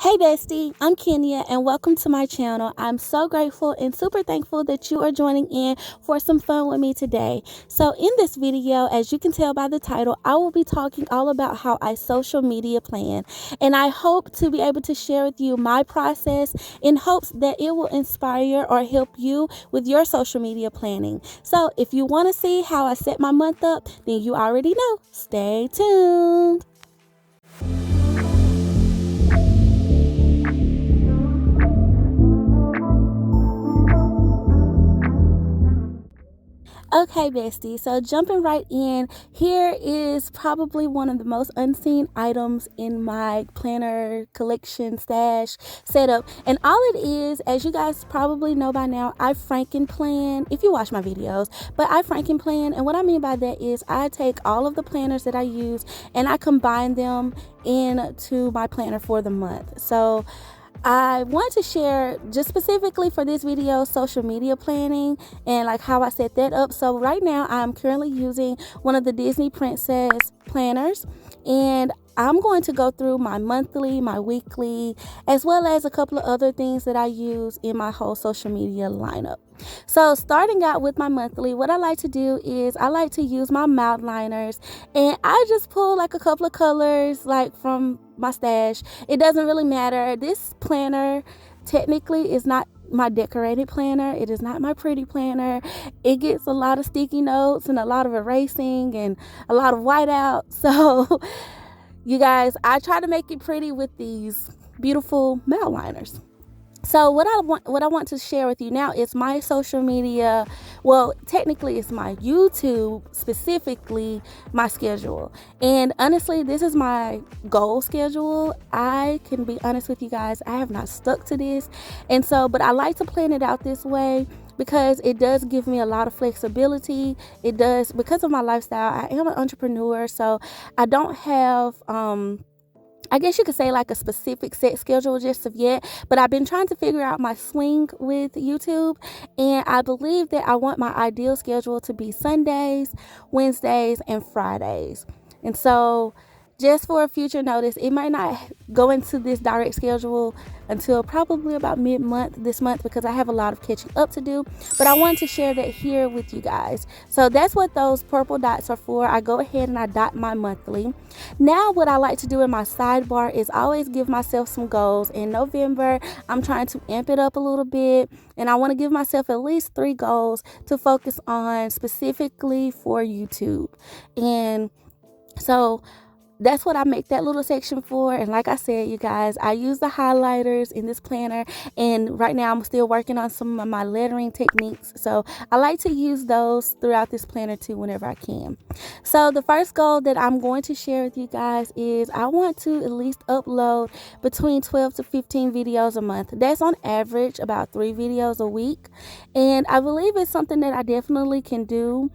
Hey Bestie, I'm Kenya and welcome to my channel. I'm so grateful and super thankful that you are joining in for some fun with me today. So in this video, as you can tell by the title, I will be talking all about how I social media plan. And I hope to be able to share with you my process in hopes that it will inspire or help you with your social media planning. So if you want to see how I set my month up, then you already know. Stay tuned. Okay, Bestie, so jumping right in, here is probably one of the most unseen items in my planner collection stash setup. And all it is, as you guys probably know by now, I Franken-plan, if you watch my videos, but I Franken-plan. And what I mean by that is I take all of the planners that I use and I combine them into my planner for the month. So I want to share just specifically for this video social media planning and like how I set that up. So right now I'm currently using one of the Disney Princess planners, and I'm going to go through my monthly, my weekly, as well as a couple of other things that I use in my whole social media lineup. So starting out with my monthly, what I like to do is I like to use my mouth liners, and I just pull like a couple of colors like from my stash. It doesn't really matter. This planner technically is not my decorated planner. It is not my pretty planner. It gets a lot of sticky notes and a lot of erasing and a lot of whiteout. So you guys, I try to make it pretty with these beautiful mouth liners. So what I want to share with you now is my social media. Well, technically it's my YouTube, specifically my schedule. And honestly, this is my goal schedule. I can be honest with you guys, I have not stuck to this. And so, but I like to plan it out this way because it does give me a lot of flexibility. It does, because of my lifestyle. I am an entrepreneur, so I don't have I guess you could say like a specific set schedule just of yet, but I've been trying to figure out my swing with YouTube, and I believe that I want my ideal schedule to be Sundays, Wednesdays, and Fridays. And so just for a future notice, it might not go into this direct schedule until probably about mid-month this month because I have a lot of catching up to do, but I wanted to share that here with you guys. So that's what those purple dots are for. I go ahead and I dot my monthly. Now what I like to do in my sidebar is always give myself some goals. In November, I'm trying to amp it up a little bit, and I want to give myself at least 3 goals to focus on specifically for YouTube. And so that's what I make that little section for. And like I said, you guys, I use the highlighters in this planner, and right now I'm still working on some of my lettering techniques, so I like to use those throughout this planner too whenever I can. So the first goal that I'm going to share with you guys is I want to at least upload between 12 to 15 videos a month. That's on average about 3 videos a week, and I believe it's something that I definitely can do,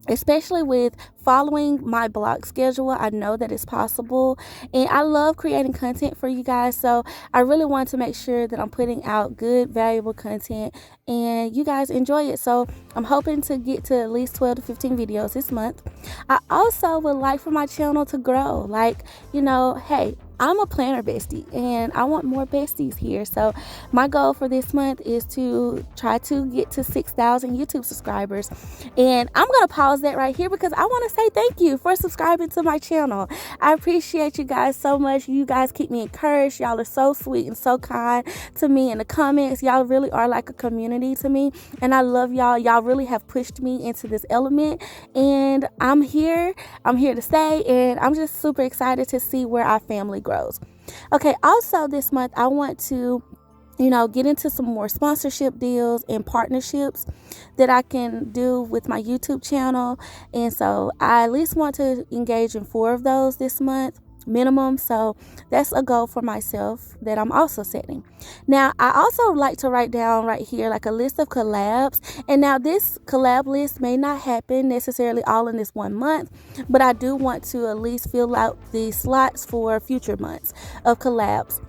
especially with following my block schedule. I know that it's possible, and I love creating content for you guys, so I really want to make sure that I'm putting out good, valuable content and you guys enjoy it. So I'm hoping to get to at least 12 to 15 videos this month. I also would like for my channel to grow. Like, you know, hey, I'm a planner bestie and I want more besties here. So my goal for this month is to try to get to 6,000 YouTube subscribers. And I'm going to pause that right here because I want to say thank you for subscribing to my channel. I appreciate you guys so much. You guys keep me encouraged. Y'all are so sweet and so kind to me in the comments. Y'all really are like a community to me, and I love y'all. Y'all really have pushed me into this element, and I'm here to stay, and I'm just super excited to see where our family grows. Okay, also this month I want to, you know, get into some more sponsorship deals and partnerships that I can do with my YouTube channel. And so I at least want to engage in 4 of those this month minimum. So that's a goal for myself that I'm also setting. Now I also like to write down right here like a list of collabs, and now this collab list may not happen necessarily all in this one month, but I do want to at least fill out the slots for future months of collabs.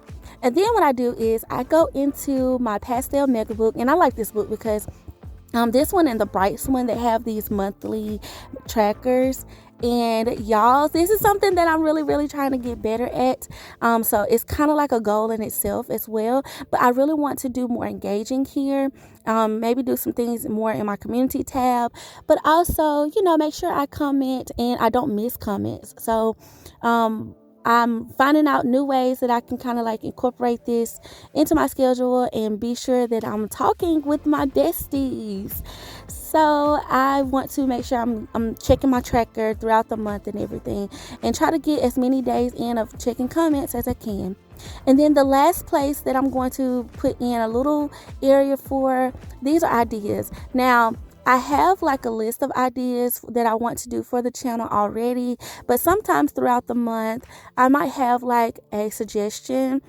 And then what I do is I go into my pastel mega book, and I like this book because this one and the Brights one, they have these monthly trackers, And y'all, this is something that I'm really trying to get better at. So it's kind of like a goal in itself as well. But I really want to do more engaging here. Maybe do some things more in my community tab, but also, make sure I comment and I don't miss comments. So, I'm finding out new ways that I can kind of like incorporate this into my schedule and be sure that I'm talking with my besties. So I want to make sure I'm checking my tracker throughout the month and everything, and try to get as many days in of checking comments as I can. And then the last place that I'm going to put in a little area for, these are ideas. Now, I have like a list of ideas that I want to do for the channel already, but sometimes throughout the month, I might have like a suggestion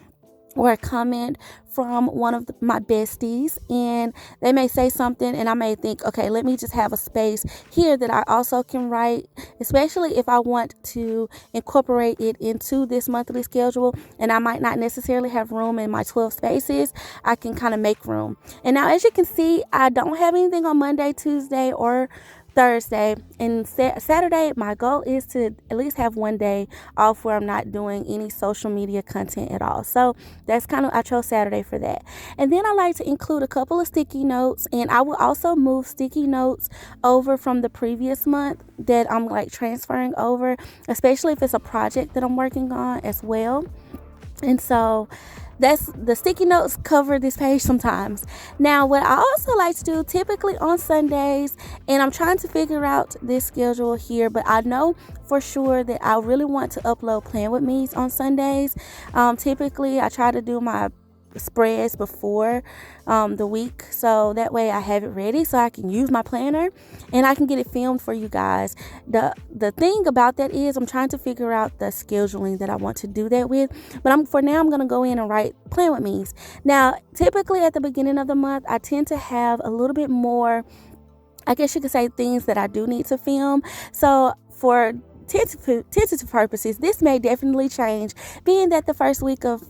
or a comment from one of my besties, and they may say something and I may think, okay, let me just have a space here that I also can write, especially if I want to incorporate it into this monthly schedule and I might not necessarily have room in my 12 spaces. I can kind of make room. And now, as you can see, I don't have anything on Monday, Tuesday, or Thursday, and Saturday. My goal is to at least have one day off where I'm not doing any social media content at all. So that's kind of, I chose Saturday for that. And then I like to include a couple of sticky notes, and I will also move sticky notes over from the previous month that I'm like transferring over, especially if it's a project that I'm working on as well. And so that's the sticky notes cover this page sometimes. Now, what I also like to do typically on Sundays, and I'm trying to figure out this schedule here, but I know for sure that I really want to upload Plan With Me's on Sundays. Typically, I try to do my spreads before the week, so that way I have it ready so I can use my planner and I can get it filmed for you guys. The thing about that is I'm trying to figure out the scheduling that I want to do that with, but for now I'm going to go in and write Plan With Me's. Now, typically at the beginning of the month, I tend to have a little bit more, I guess you could say, things that I do need to film. So for tentative purposes, this may definitely change, being that the first week of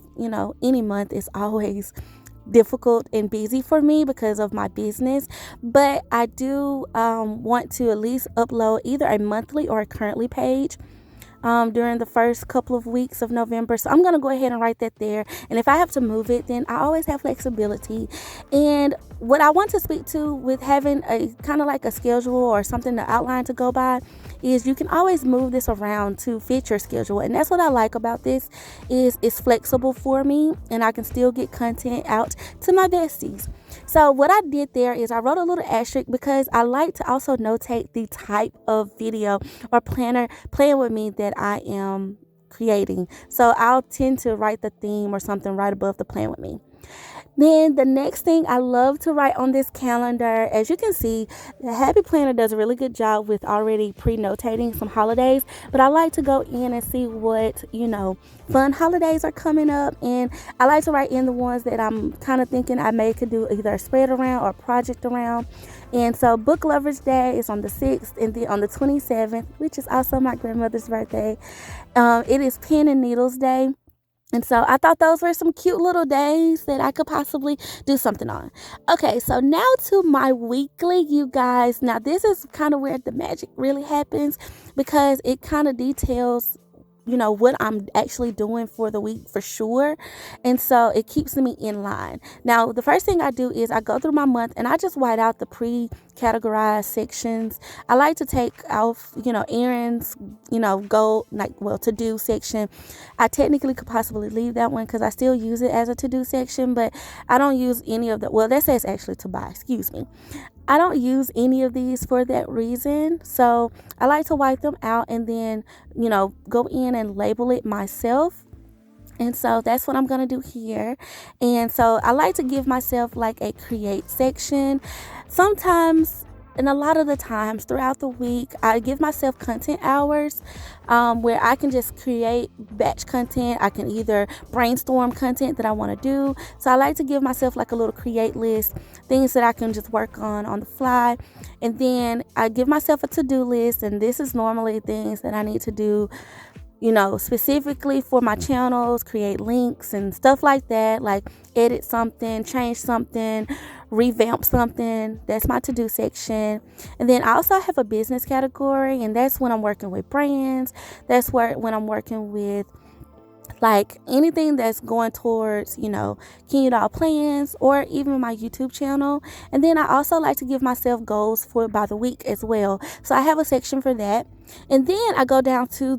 any month is always difficult and busy for me because of my business. But I do want to at least upload either a monthly or a currently page during the first couple of weeks of November. So I'm going to go ahead and write that there. And if I have to move it, then I always have flexibility. And what I want to speak to with having a kind of like a schedule or something to outline to go by is you can always move this around to fit your schedule. And that's what I like about this, is it's flexible for me and I can still get content out to my besties. So what I did there is I wrote a little asterisk because I like to also notate the type of video or Plan With Me that I am creating. So I'll tend to write the theme or something right above the Plan With Me. Then the next thing I love to write on this calendar, as you can see, the Happy Planner does a really good job with already pre-notating some holidays, but I like to go in and see what, fun holidays are coming up, and I like to write in the ones that I'm kind of thinking I could do either a spread around or a project around. And so Book Lovers Day is on the 6th, and then on the 27th, which is also my grandmother's birthday, it is Pen and Needles Day. And so I thought those were some cute little days that I could possibly do something on. Okay, so now to my weekly, you guys. Now, this is kind of where the magic really happens, because it kind of details what I'm actually doing for the week for sure. And so it keeps me in line. Now, the first thing I do is I go through my month and I just white out the pre-categorized sections. I like to take off, errands, to-do section. I technically could possibly leave that one because I still use it as a to-do section, but I don't use any of that says actually to buy, excuse me. I don't use any of these for that reason. So I like to wipe them out and then, go in and label it myself. And so that's what I'm going to do here. And so I like to give myself like a create section. Sometimes, and a lot of the times throughout the week, I give myself content hours where I can just create batch content. I can either brainstorm content that I want to do. So I like to give myself like a little create list, things that I can just work on the fly. And then I give myself a to-do list. And this is normally things that I need to do, specifically for my channels, create links and stuff like that, like edit something, change something, revamp something, that's my to-do section. And then I also have a business category, and that's when I'm working with brands. That's when I'm working with like anything that's going towards, 𝘰𝘢𝑠𝘪 plans, or even my YouTube channel. And then I also like to give myself goals for by the week as well. So I have a section for that. And then I go down to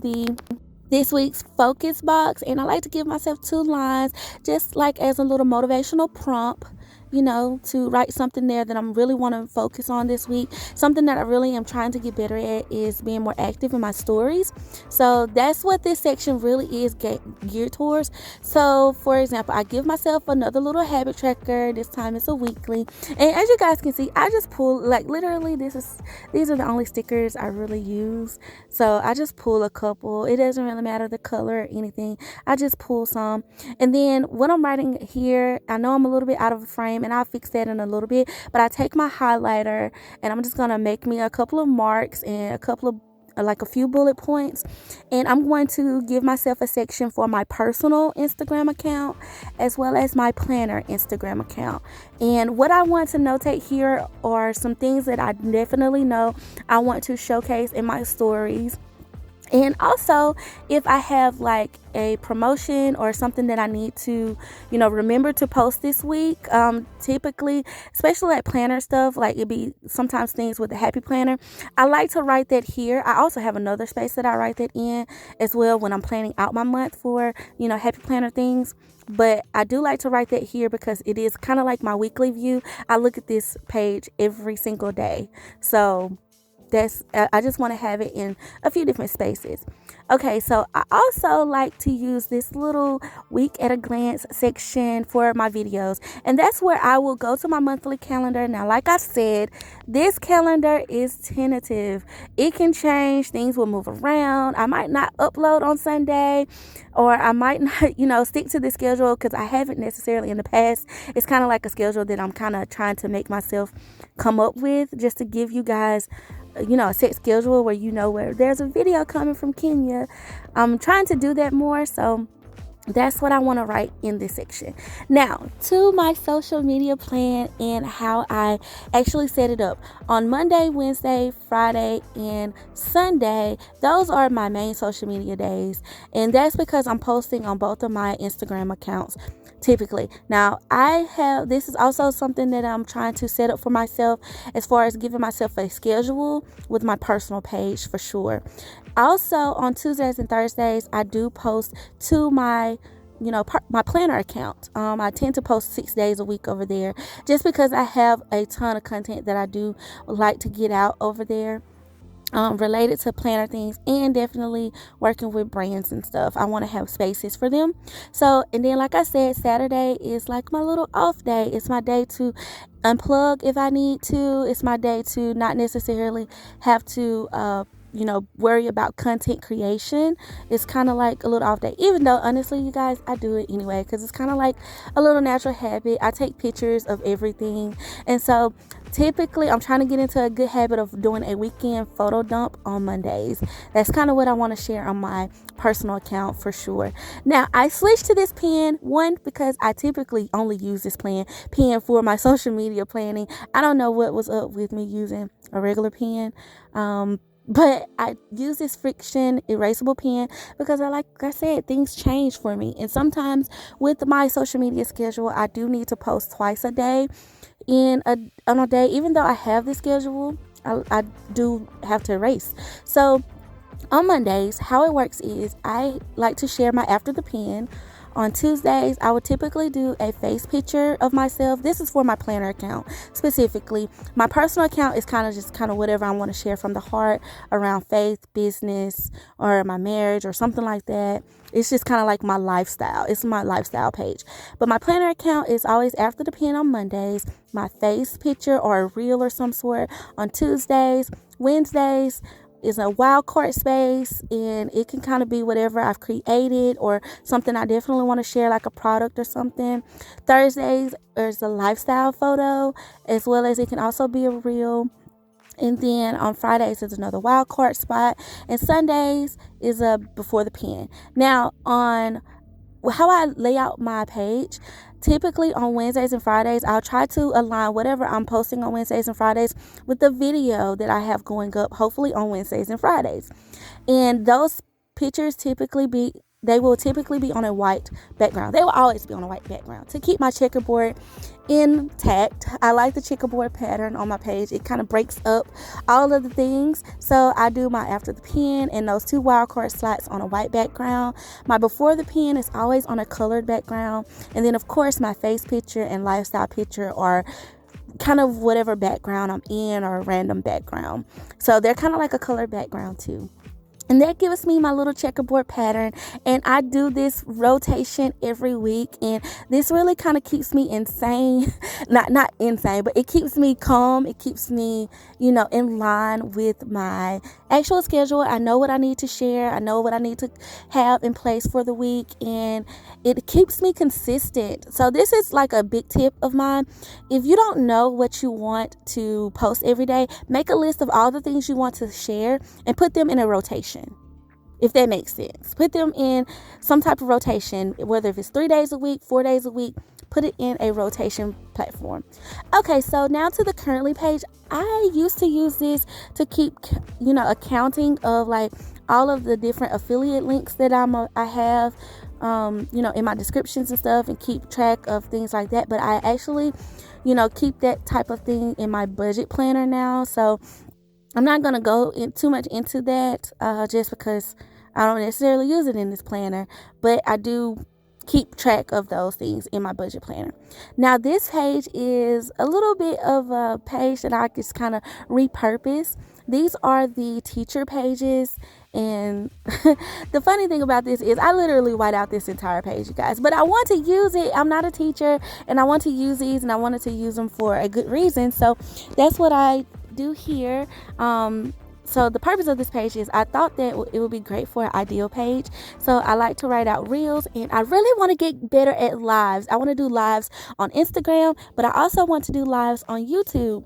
this week's focus box, and I like to give myself 2 lines, just like as a little motivational prompt, to write something there that I'm really want to focus on this week. Something that I really am trying to get better at is being more active in my stories. So that's what this section really is geared towards. So for example, I give myself another little habit tracker. This time it's a weekly, and as you guys can see, I just pull, like, literally these are the only stickers I really use. So I just pull a couple. It doesn't really matter the color or anything. I just pull some. And then what I'm writing here, I know I'm a little bit out of frame, and I'll fix that in a little bit, but I take my highlighter and I'm just gonna make me a couple of marks and a few bullet points, and I'm going to give myself a section for my personal Instagram account as well as my planner Instagram account. And what I want to notate here are some things that I definitely know I want to showcase in my stories. And also, if I have like a promotion or something that I need to, remember to post this week, typically, especially like planner stuff, like it'd be sometimes things with the Happy Planner, I like to write that here. I also have another space that I write that in as well when I'm planning out my month for, Happy Planner things. But I do like to write that here because it is kind of like my weekly view. I look at this page every single day. So I just want to have it in a few different spaces. Okay, so I also like to use this little week at a glance section for my videos, and that's where I will go to my monthly calendar. Now, like I said, this calendar is tentative. It can change. Things will move around. I might not upload on Sunday, or I might not, stick to the schedule because I haven't necessarily in the past. It's kind of like a schedule that I'm kind of trying to make myself come up with, just to give you guys a set schedule where where there's a video coming from Kenya. I'm trying to do that more, so that's what I want to write in this section. Now, to my social media plan and how I actually set it up. On Monday, Wednesday, Friday, and Sunday, those are my main social media days, and that's because I'm posting on both of my Instagram accounts typically. Now, this is also something that I'm trying to set up for myself as far as giving myself a schedule with my personal page for sure. Also, on Tuesdays and Thursdays, I do post to my my planner account. I tend to post 6 days a week over there just because I have a ton of content that I do like to get out over there. Related to planner things and definitely working with brands and stuff. I want to have spaces for them. So, and then like I said, Saturday is like my little off day. It's my day to unplug if I need to. It's my day to not necessarily have to worry about content creation. It's kind of like a little off day, even though honestly, you guys, I do it anyway because it's kind of like a little natural habit. I take pictures of everything, and so typically I'm trying to get into a good habit of doing a weekend photo dump on Mondays. That's kind of what I want to share on my personal account for sure. Now, I switched to this pen, one, because I typically only use this pen for my social media planning. I don't know what was up with me using a regular pen, but I use this friction erasable pen because like I said, things change for me. And sometimes with my social media schedule, I do need to post twice a day on a day. Even though I have the schedule, I do have to erase. So on Mondays, how it works is I like to share my after the pen. On Tuesdays, I would typically do a face picture of myself. This is for my planner account specifically. My personal account is kind of whatever I want to share from the heart around faith, business, or my marriage or something like that. It's just kind of like my lifestyle. It's my lifestyle page. But my planner account is always after the pen on Mondays. My face picture or a reel or some sort on Tuesdays. Wednesdays is a wild card space, and it can kind of be whatever I've created or something I definitely want to share, like a product or something. Thursdays is a lifestyle photo, as well as it can also be a reel. And then on Fridays is another wild card spot, and Sundays is a before the pen. Now, on how I lay out my page, typically on Wednesdays and Fridays, I'll try to align whatever I'm posting on Wednesdays and Fridays with the video that I have going up, hopefully on Wednesdays and Fridays. And those pictures they will typically be on a white background. They will always be on a white background to keep my checkerboard intact. I like the checkerboard pattern on my page. It kind of breaks up all of the things. So I do my after the pen and those 2 wildcard slots on a white background. My before the pen is always on a colored background. And then of course my face picture and lifestyle picture are kind of whatever background I'm in, or a random background. So they're kind of like a colored background too. And that gives me my little checkerboard pattern. And I do this rotation every week. And this really kind of keeps me insane. Not insane, but it keeps me calm. It keeps me, in line with my actual schedule. I know what I need to share. I know what I need to have in place for the week. And it keeps me consistent. So this is like a big tip of mine. If you don't know what you want to post every day, make a list of all the things you want to share and put them in a rotation. If that makes sense. Put them in some type of rotation, whether if it's 3 days a week, 4 days a week, put it in a rotation platform. Okay, so now to the currently page. I used to use this to keep, accounting of like all of the different affiliate links that I have, in my descriptions and stuff, and keep track of things like that. But I actually, keep that type of thing in my budget planner now. So I'm not going to go too much into that just because I don't necessarily use it in this planner, but I do keep track of those things in my budget planner. Now, this page is a little bit of a page that I just kind of repurpose. These are the teacher pages, and the funny thing about this is I literally white out this entire page, you guys, but I want to use it. I'm not a teacher, and I want to use these, and I wanted to use them for a good reason. So that's what I do here. So the purpose of this page is I thought that it would be great for an ideal page. So I like to write out reels, and I really want to get better at lives. I want to do lives on Instagram, but I also want to do lives on YouTube.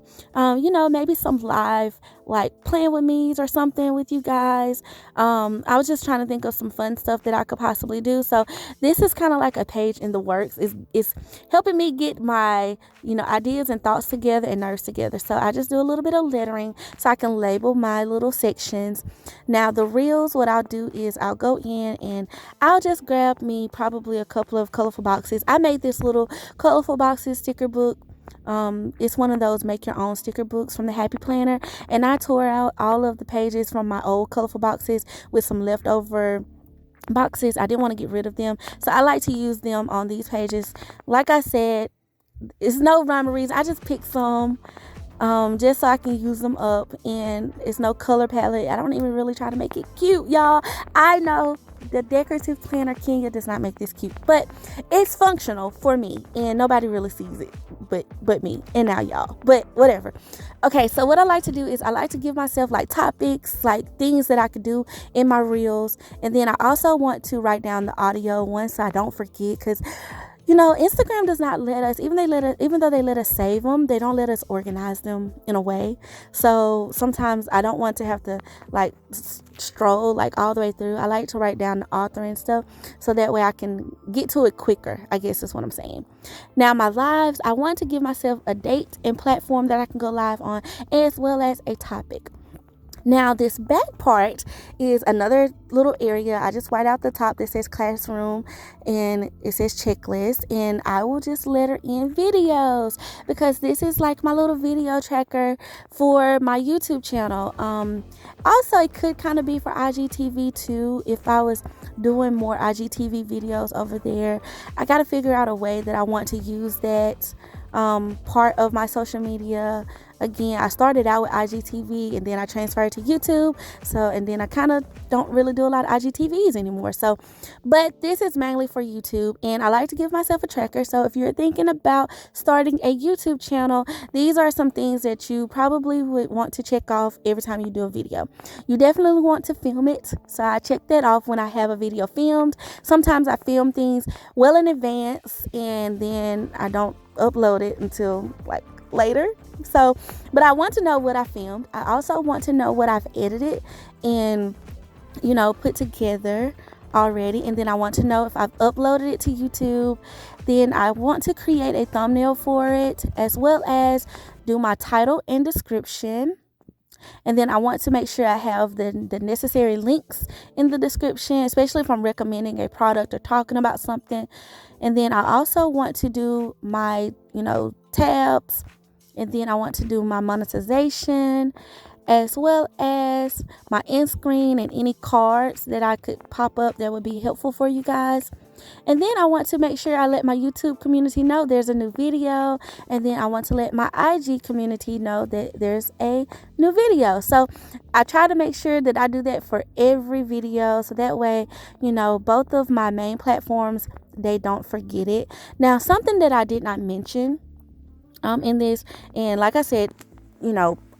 Maybe some live like playing with me's or something with you guys. I was just trying to think of some fun stuff that I could possibly do. So this is kind of like a page in the works. It's helping me get my ideas and thoughts together and nerves together. So I just do a little bit of lettering so I can label my little sections. Now the reels, what I'll do is I'll go in and I'll just grab me probably a couple of colorful boxes. I made this little colorful boxes sticker book. It's one of those make your own sticker books from the Happy Planner, and I tore out all of the pages from my old colorful boxes with some leftover boxes. I didn't want to get rid of them, so I like to use them on these pages. Like I said, it's no rhyme or reason. I just picked some just so I can use them up, and it's no color palette. I don't even really try to make it cute, y'all. I know the decorative planner Kenya does not make this cute, but it's functional for me, and nobody really sees it but me and now y'all, but whatever. Okay, so what I like to do is I like to give myself like topics, like things that I could do in my reels, and then I also want to write down the audio ones so I don't forget, because Instagram does not let us, even though they let us save them, they don't let us organize them in a way. So sometimes I don't want to have to like stroll like all the way through. I like to write down the author and stuff so that way I can get to it quicker, I guess is what I'm saying. Now my lives, I want to give myself a date and platform that I can go live on, as well as a topic. Now this back part is another little area. I just white out the top that says classroom and it says checklist, and I will just letter in videos because this is like my little video tracker for my YouTube channel. Also it could kind of be for IGTV too if I was doing more IGTV videos over there. I got to figure out a way that I want to use that part of my social media. Again, I started out with IGTV and then I transferred to YouTube. And then I kind of don't really do a lot of IGTVs anymore. But this is mainly for YouTube, and I like to give myself a tracker. So if you're thinking about starting a YouTube channel, these are some things that you probably would want to check off every time you do a video. You definitely want to film it. So I check that off when I have a video filmed. Sometimes I film things well in advance and then I don't upload it until like later. But I want to know what I filmed. I also want to know what I've edited and put together. already, and then I want to know if I've uploaded it to YouTube. Then I want to create a thumbnail for it, as well as do my title and description. And then I want to make sure I have the necessary links in the description, especially if I'm recommending a product or talking about something. And then I also want to do my, tabs. And then I want to do my monetization, as well as my end screen and any cards that I could pop up that would be helpful for you guys. And then I want to make sure I let my YouTube community know there's a new video. And then I want to let my IG community know that there's a new video. So I try to make sure that I do that for every video. So that way, both of my main platforms, they don't forget it. Now, something that I did not mention in this, and like I said,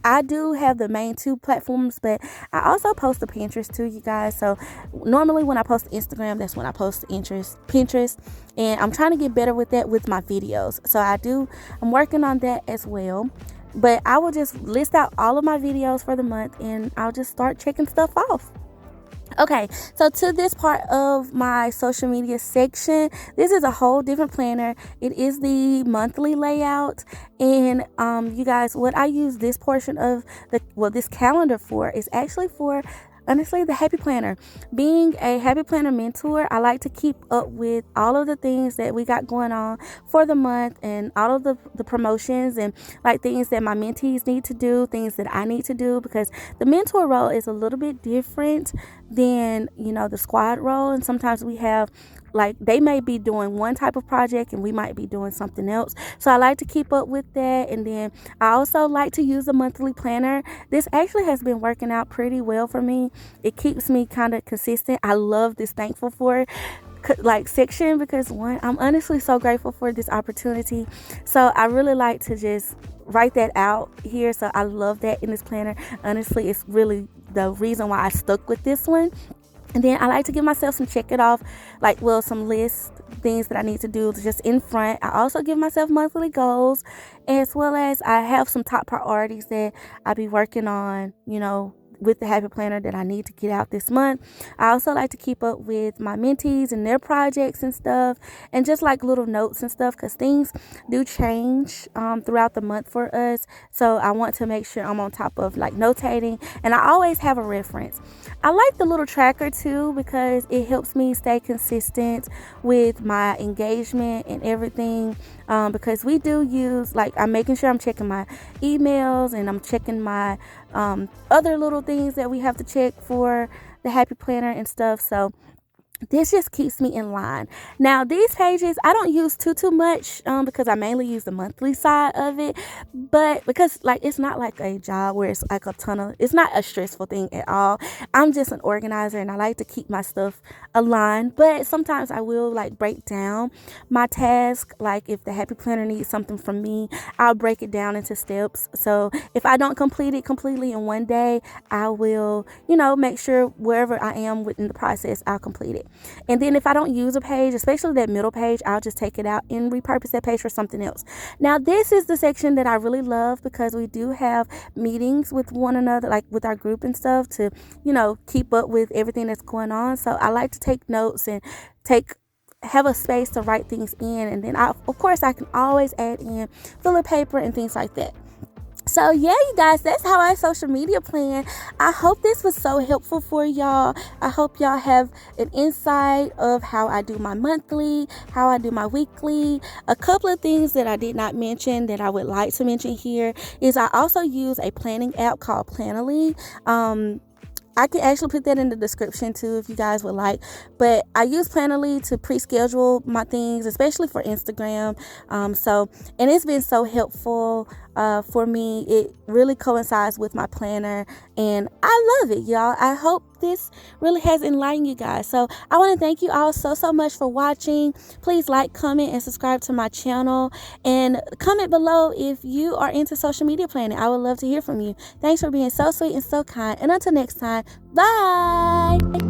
I do have the main 2 platforms, but I also post to Pinterest too, you guys. So normally when I post to Instagram, that's when I post to Pinterest, and I'm trying to get better with that with my videos. So I'm working on that as well. But I will just list out all of my videos for the month, and I'll just start checking stuff off. Okay, so to this part of my social media section, this is a whole different planner. It is the monthly layout, and you guys, what I use this portion of this calendar for is actually for, honestly, the Happy Planner. Being a Happy Planner mentor, I like to keep up with all of the things that we got going on for the month, and all of the promotions, and like things that my mentees need to do, things that I need to do, because the mentor role is a little bit different than the squad role. And sometimes we have, like, they may be doing one type of project and we might be doing something else. So I like to keep up with that. And then I also like to use a monthly planner. This actually has been working out pretty well for me. It keeps me kind of consistent. I love this thankful for section, because I'm honestly so grateful for this opportunity. So I really like to just write that out here. So I love that in this planner. Honestly, it's really the reason why I stuck with this one. And then I like to give myself some check it off, some list things that I need to do just in front. I also give myself monthly goals, as well as I have some top priorities that I be working on, with the Happy Planner that I need to get out this month. I also like to keep up with my mentees and their projects and stuff, and just like little notes and stuff, because things do change throughout the month for us. So I want to make sure I'm on top of notating, and I always have a reference. I like the little tracker too, because it helps me stay consistent with my engagement and everything, because we do use, I'm making sure I'm checking my emails, and I'm checking my other little things that we have to check for the Happy Planner and stuff. So this just keeps me in line. Now, these pages I don't use too much because I mainly use the monthly side of it, but because it's not like a job where it's like a ton of, it's not a stressful thing at all. I'm just an organizer, and I like to keep my stuff aligned, but sometimes I will break down my task. If the Happy Planner needs something from me, I'll break it down into steps. So if I don't complete it completely in one day, I will make sure wherever I am within the process, I'll complete it. And then if I don't use a page, especially that middle page, I'll just take it out and repurpose that page for something else. Now, this is the section that I really love, because we do have meetings with one another, with our group and stuff, to, keep up with everything that's going on. So I like to take notes and have a space to write things in. And then of course I can always add in filler paper and things like that. So yeah, you guys, that's how I social media plan. I hope this was so helpful for y'all. I hope y'all have an insight of how I do my monthly, how I do my weekly. A couple of things that I did not mention that I would like to mention here is I also use a planning app called Planoly. I can actually put that in the description too if you guys would like. But I use Planoly to pre-schedule my things, especially for Instagram. And it's been so helpful for me. It really coincides with my planner, and I love it, y'all. I hope this really has enlightened you guys. So I want to thank you all so much for watching. Please like, comment, and subscribe to my channel, and comment below if you are into social media planning. I would love to hear from you. Thanks for being so sweet and so kind, and until next time, bye.